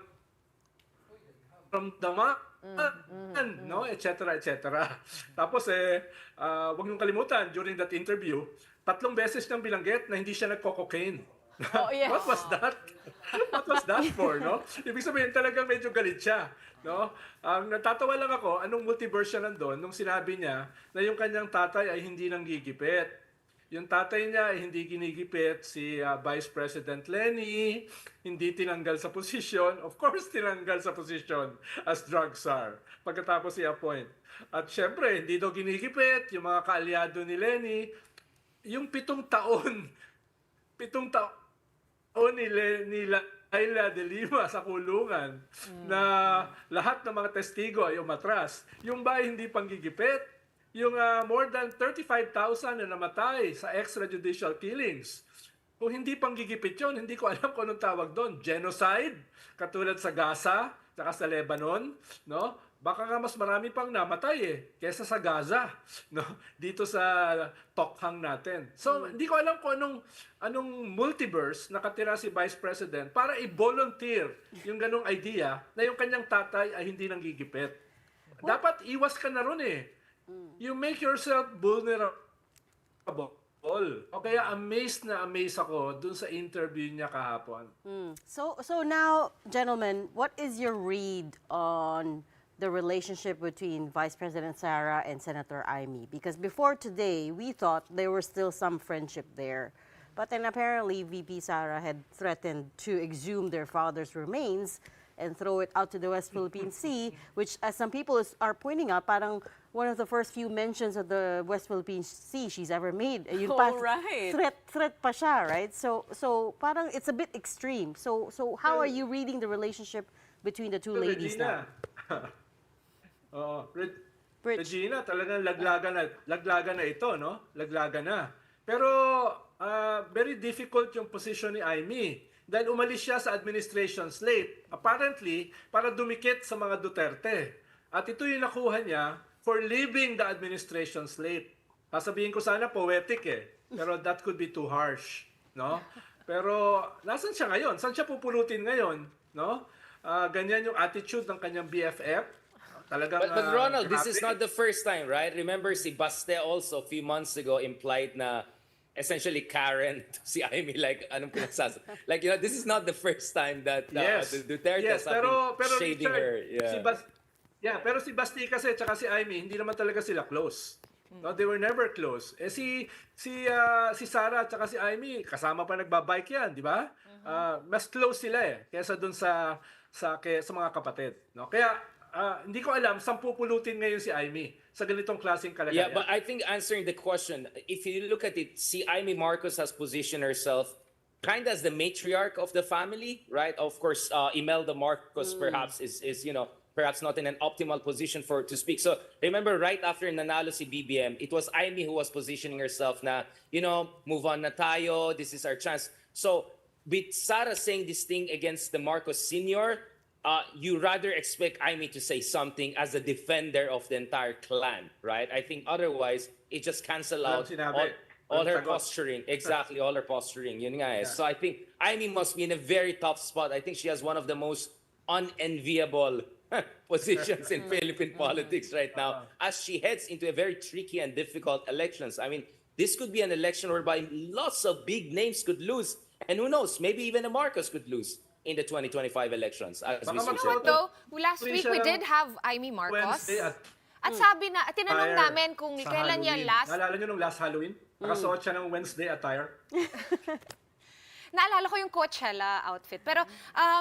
S8: No, et cetera. Tapos wag niyong kalimutan, during that interview, 3 beses niyang bilanggit na hindi siya nagko-cocaine.
S1: Oh, yes.
S8: What was that? What was that for, no? Ibig sabihin talagang medyo galit siya, no? Ang natatawa lang ako, anong multiverse siya nandun nung sinabi niya na yung kanyang tatay ay hindi nang gigipit. Yung tatay niya ay hindi ginigipit si Vice President Lenny, hindi tinanggal sa posisyon. Of course, tinanggal sa posisyon as drug czar pagkatapos i-appoint. At syempre, hindi daw ginigipit yung mga kaalyado ni Lenny. Yung 7 taon ni Laila de Lima sa kulungan na lahat ng mga testigo ay umatras. Yung ba ay hindi panggigipit? Yung more than 35,000 na namatay sa extrajudicial killings. Kung hindi panggigipit yun, hindi ko alam kung anong tawag doon. Genocide, katulad sa Gaza, saka sa Lebanon, no? Baka nga mas marami pang namatay kesa sa Gaza, no? Dito sa tokhang natin. So, hindi ko alam kung anong multiverse nakatira si Vice President para i-volunteer yung ganong idea na yung kanyang tatay ay hindi nanggigipit. Dapat iwas ka na ron You make yourself vulnerable. O kaya amazed ako dun sa interview niya kahapon.
S3: So now, gentlemen, what is your read on the relationship between Vice President Sara and Senator Amy? Because before today, we thought there was still some friendship there. But then apparently, VP Sara had threatened to exhume their father's remains and throw it out to the West Philippine Sea, which, as some people are pointing out, parang one of the first few mentions of the West Philippine Sea she's ever made. Yun pa,
S1: right.
S3: Threat pa siya, right? So parang it's a bit extreme. So how are you reading the relationship between the two ladies now?
S8: Regina, talagang laglagan na ito, no? Laglagan na. Pero very difficult yung position ni Amy. Dahil umalis siya sa administration slate, apparently, para dumikit sa mga Duterte. At ito yung nakuha niya for leaving the administration slate. Sasabihin ko sana poetic pero that could be too harsh, no? Pero nasan siya ngayon? Saan siya pupulutin ngayon, no? Ganyan yung attitude ng kanyang BFF. Talagang,
S7: but Ronald, this is not the first time, right? Remember si Baste also a few months ago implied na essentially Karen to si Amy, like anong pinagsasabi. Like, this is not the first time that the Duterte has been shading
S8: Richard,
S7: her.
S8: Pero si Basti kasi tsaka si Amy, hindi naman talaga sila close. No, they were never close. Si Sara at saka si Amy, kasama pa nagbabike yan, di ba? Mas close sila kaysa dun sa mga kapatid. No? Kaya hindi ko alam saan pupulutin ngayon si Amy sa ganitong klaseng kalagayan.
S7: Yeah, but I think answering the question, if you look at it, si Amy Marcos has positioned herself kind of as the matriarch of the family, right? Of course, Imelda Marcos perhaps is perhaps not in an optimal position to speak. So remember, right after nanalo si BBM, it was Amy who was positioning herself na, move on na tayo, this is our chance. So with Sara saying this thing against the Marcos Sr., you rather expect Amy to say something as a defender of the entire clan, right? I think otherwise, it just cancel out all her posturing. Exactly, all her posturing. Yun nga So I think Amy must be in a very tough spot. I think she has one of the most unenviable positions in Philippine politics right now as she heads into a very tricky and difficult elections. I mean, this could be an election whereby lots of big names could lose. And who knows, maybe even a Marcos could lose in the 2025 elections. As we speak.
S2: Though, last week we did have Amy Marcos. At sabi na, tinanong namin kung kailan niya last.
S8: Naalala niyo nung last Halloween? Nakasuot siya ng Wednesday attire.
S2: Naalala ko yung Coachella outfit. Pero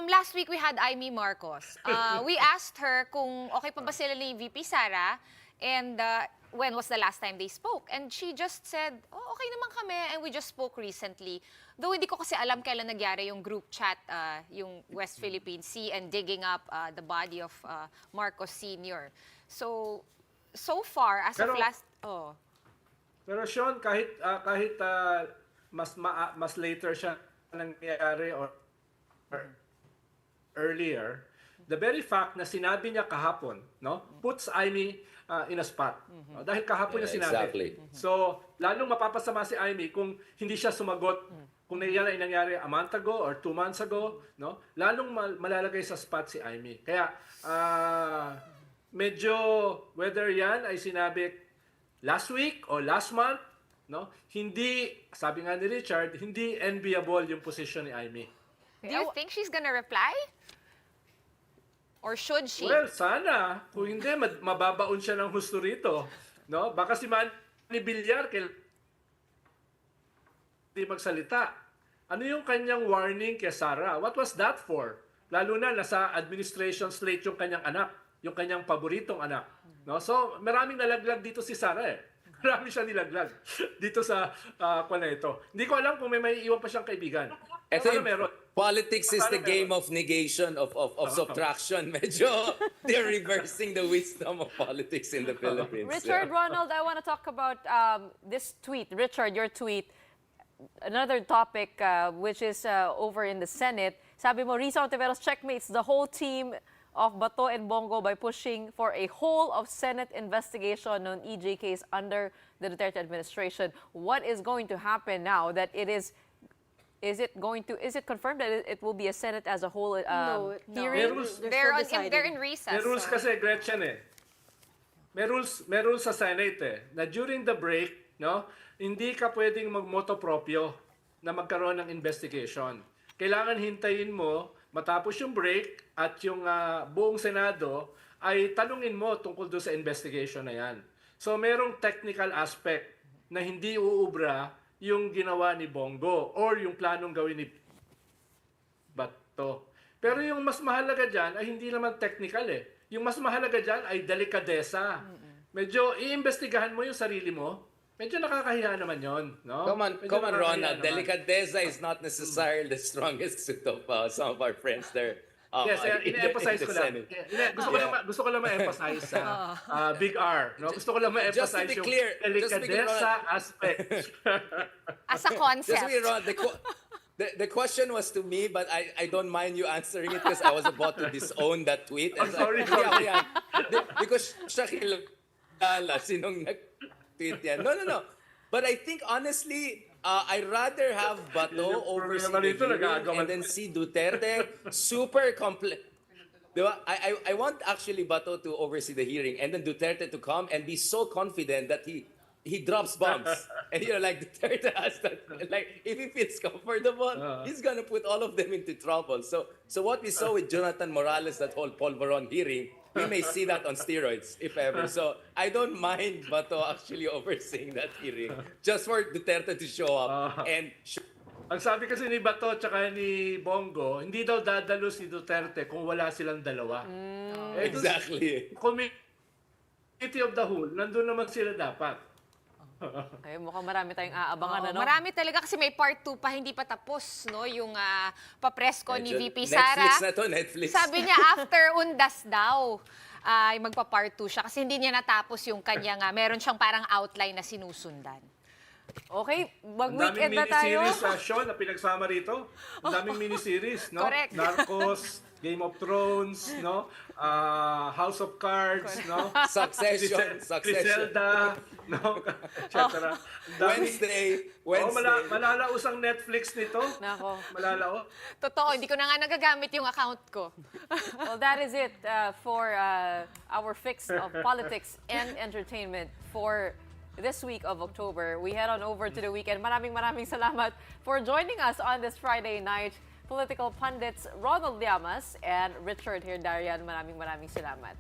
S2: last week we had Amy Marcos. We asked her kung okay pa ba sila ni VP Sara and when was the last time they spoke. And she just said, okay naman kami and we just spoke recently. Though hindi ko kasi alam kailan nagyari yung group chat, yung West Philippine Sea and digging up the body of Marcos Sr. So far, as of last...
S8: Pero Sean, kahit mas later siya nangyari or earlier, the very fact na sinabi niya kahapon, puts Amy in a spot. Dahil kahapon niya sinabi.
S7: Exactly.
S8: So, lalong mapapasama si Amy kung hindi siya sumagot kung yan ay nangyari a month ago or 2 months ago, lalong malalagay sa spot si Amy. Kaya, medyo, whether yan ay sinabi last week or last month, hindi, sabi nga ni Richard, hindi enviable yung position ni Amy.
S2: Do you think she's gonna reply? Or should she?
S8: Well, sana. Kung hindi, mababaon siya ng husto rito. Baka si Manny Villar, hindi magsalita. Ano yung kanyang warning kay Sara? What was that for? Lalo na nasa administration slate yung kanyang anak, yung kanyang paboritong anak. So, maraming nalaglag dito si Sara Marami siya nilaglag dito sa na ito. Hindi ko alam kung may iwan pa siyang kaibigan.
S7: Ito meron. Politics is the game of negation, of subtraction. Medyo they're reversing the wisdom of politics in the Philippines.
S1: Richard, Ronald, I want to talk about this tweet. Richard, your tweet. another topic which is over in the Senate. Sabi mo, Risa Ontiveros checkmates the whole team of Bato and Bongo by pushing for a whole of Senate investigation on EJ case under the Duterte administration. What is going to happen now that it is it confirmed that it will be a Senate as a whole
S3: No,
S1: hearing?
S2: They're in recess.
S8: May rules kasi, Gretchen eh. May rules sa Senate eh, na during the break, no, hindi ka pwedeng magmotopropyo na magkaroon ng investigation. Kailangan hintayin mo matapos yung break at yung buong Senado ay tanungin mo tungkol doon sa investigation na yan. So merong technical aspect na hindi uubra yung ginawa ni Bongo or yung planong gawin ni Bato. Pero yung mas mahalaga dyan ay hindi naman technical eh. Yung mas mahalaga dyan ay delikadesa. Medyo iimbestigahan mo yung sarili mo. Medyo nakakahiya naman yon, no?
S7: Come on, Rona. Delicadeza is not necessarily the strongest suit of some of our friends there.
S8: Yes, ine-emphasize
S7: in the
S8: ko lang.
S7: Senate.
S8: Gusto ko lang ma-emphasize sa Big R. No? Gusto ko lang
S7: Just to
S8: ma-emphasize
S7: be
S8: yung
S7: clear,
S8: delicadeza aspect.
S2: As a concept.
S7: Just to be wrong, the question was to me, but I don't mind you answering it because I was about to disown that tweet.
S8: I'm sorry.
S7: Because siya kilala, sinong nag-tweet yan. No. But I think honestly, I'd rather have Bato oversee the hearing and then see Duterte super Diba? I want actually Bato to oversee the hearing and then Duterte to come and be so confident that he drops bombs. And like Duterte has that, like if he feels comfortable, he's gonna put all of them into trouble. So what we saw with Jonathan Morales, that whole Polvoron hearing, we may see that on steroids, if ever. So I don't mind Bato actually overseeing that hearing just for Duterte to show up and
S8: Ang sabi kasi ni Bato tsaka ni Bongo, hindi daw dadalo si Duterte kung wala silang dalawa.
S7: exactly.
S8: Committee of the whole, nandun naman sila dapat.
S1: Ay, mukhang marami tayong aabangan, ano?
S2: Marami talaga kasi may part 2 pa, hindi pa tapos, no? Yung papresko ni VP
S7: Netflix
S2: Sara.
S7: na to, Netflix.
S2: Sabi niya after undas daw, ay magpa-part 2 siya kasi hindi niya natapos yung kanya meron siyang parang outline na sinusundan.
S1: Okay,
S8: Ang
S1: mag-weekend
S8: daming
S1: na tayo.
S8: miniseries show na pinagsama rito. Ang daming miniseries, no?
S2: Correct.
S8: Narcos, Game of Thrones, no? House of Cards, no?
S7: Succession.
S8: Griselda, no? Etc.
S7: Wednesday.
S8: Malalaos ang Netflix nito.
S1: Nako.
S8: Malalaos.
S2: Totoo, hindi ko na nga nagagamit yung account ko.
S1: Well, that is it for our fix of politics and entertainment for this week of October. We head on over to the weekend. Maraming salamat for joining us on this Friday night. Political pundits Ronald Llamas and Richard Herdarian. Maraming salamat.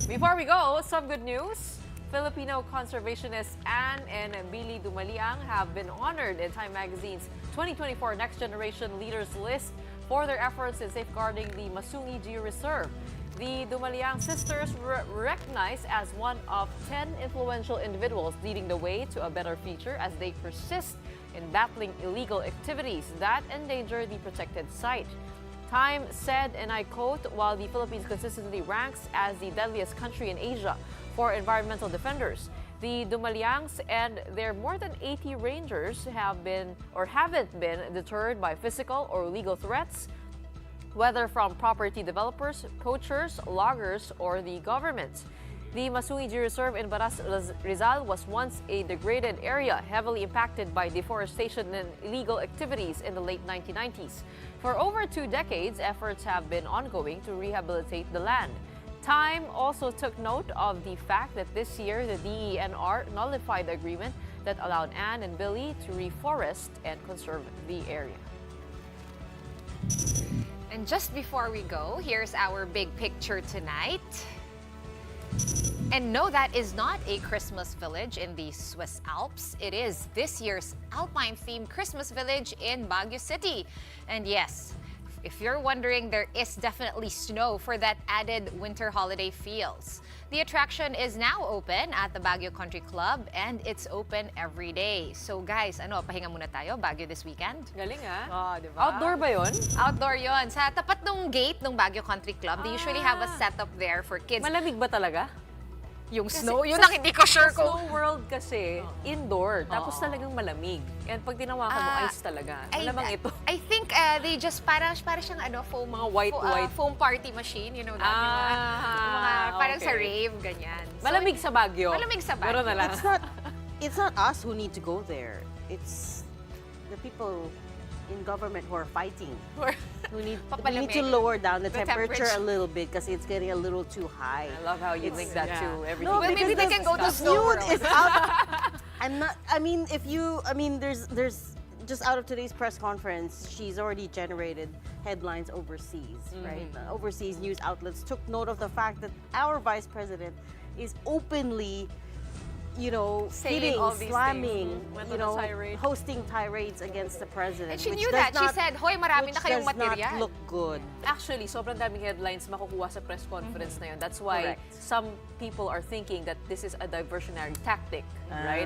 S1: Before we go, some good news. Filipino conservationists Anne and Billy Dumaliang have been honored in Time Magazine's 2024 Next Generation Leaders list for their efforts in safeguarding the Masungi Georeserve. The Dumaliang sisters were recognized as one of 10 influential individuals leading the way to a better future as they persist in battling illegal activities that endanger the protected site. Time said, and I quote, while the Philippines consistently ranks as the deadliest country in Asia for environmental defenders, the Dumaliangs and their more than 80 rangers haven't been deterred by physical or legal threats, whether from property developers, poachers, loggers, or the government. The Masungi Reserve in Baras Rizal was once a degraded area heavily impacted by deforestation and illegal activities in the late 1990s. For over 2 decades, efforts have been ongoing to rehabilitate the land. Time also took note of the fact that this year the DENR nullified the agreement that allowed Anne and Billy to reforest and conserve the area.
S2: And just before we go, here's our big picture tonight. And no, that is not a Christmas village in the Swiss Alps. It is this year's Alpine-themed Christmas village in Baguio City. And yes, if you're wondering, there is definitely snow for that added winter holiday feels. The attraction is now open at the Baguio Country Club and it's open every day. So guys, pahinga muna tayo, Baguio this weekend.
S1: Galing
S3: Diba?
S1: Outdoor ba yun?
S2: Outdoor yon. Sa tapat ng gate ng Baguio Country Club, they usually have a setup there for kids.
S1: Malamig ba talaga?
S2: Yung snow, yun ang hindi ko sure
S1: Sa
S2: kung...
S1: Snow World kasi, indoor, tapos talagang malamig. And pag tinawakan mo, ice talaga. Malamang ito.
S2: I think they just para siyang foam,
S1: Mga white.
S2: foam party machine, you know that, yung mga parang sa rave, ganyan. So,
S1: Malamig sa Baguio.
S2: Malamig sa Baguio.
S1: Meron na lang.
S3: It's not us who need to go there. It's the people in government who are fighting. We need to
S2: Papalamig.
S3: lower down the temperature
S2: temperature.
S3: a little bit because it's getting a little too high.
S1: I love how you link that to everything.
S3: No,
S2: Well, maybe
S3: because
S2: they can go to
S3: the
S2: Snow
S3: feud
S2: World.
S3: is out. There's just out of today's press conference, she's already generated headlines overseas, right? Overseas news outlets took note of the fact that our vice president is openly,
S2: Saying all these
S3: slamming,
S1: things. Went on a tirade.
S3: hosting tirades against the president.
S2: And she
S3: which
S2: knew
S3: does
S2: that. She
S3: not-
S2: said, hoy, marami na
S3: which
S2: kayong
S3: does not
S2: material.
S3: look good.
S1: Actually, sobrang daming headlines makukuha sa press conference na yun. That's why
S3: Correct.
S1: some people are thinking that this is a diversionary tactic, right?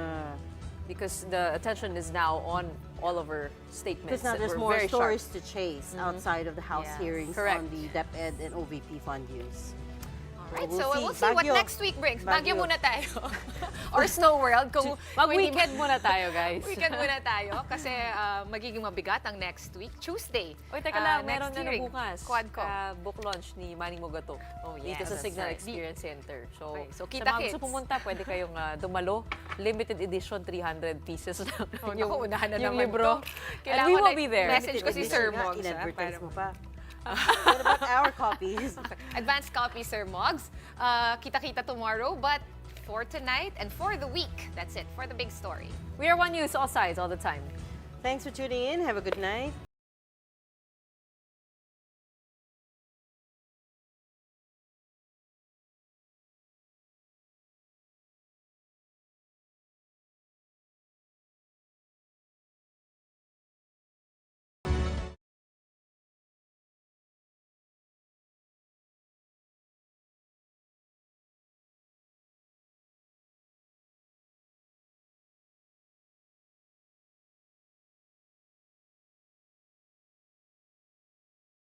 S1: Because the attention is now on all of her statements.
S3: Because now
S1: that
S3: there's
S1: were
S3: more
S1: very
S3: stories
S1: sharp.
S3: to chase outside of the House
S2: Yes.
S3: hearings
S1: Correct.
S3: on the DepEd and OVP fund use.
S2: Right,
S3: We'll
S2: so
S3: see.
S2: we'll see what
S3: Baguio.
S2: next week brings. Baguio
S3: Baguio.
S2: muna tayo. Or Snow World. Kung
S1: Mag-weekend muna tayo, guys.
S2: Weekend muna tayo kasi magiging mabigat ang next week, Tuesday.
S1: Oy, teka lang,
S2: Next
S1: meron na
S2: hearing.
S1: bukas.
S2: Quadco.
S1: Book launch ni Manny Mogato.
S2: Oh,
S1: Dito
S2: yes,
S1: sa
S2: that's
S1: Signal
S2: right.
S1: Experience Center. So,
S2: Okay, so
S1: sa
S2: kita
S1: mga
S2: kits.
S1: gusto pumunta, pwede kayong dumalo. Limited edition, 300 pieces lang.
S2: Oh, naku, unahan na
S1: yung
S2: naman
S1: libro.
S2: to.
S1: And we will
S2: na-
S1: be there.
S2: Message ko si Sir
S3: Nga,
S2: Mogs.
S3: in-advertise mo pa. What about our copies?
S2: Advanced copy, Sir Mogs. Kita-kita tomorrow, but for tonight and for the week, that's it for the big story.
S1: We are One News, all sides, all the time.
S3: Thanks for tuning in. Have a good night.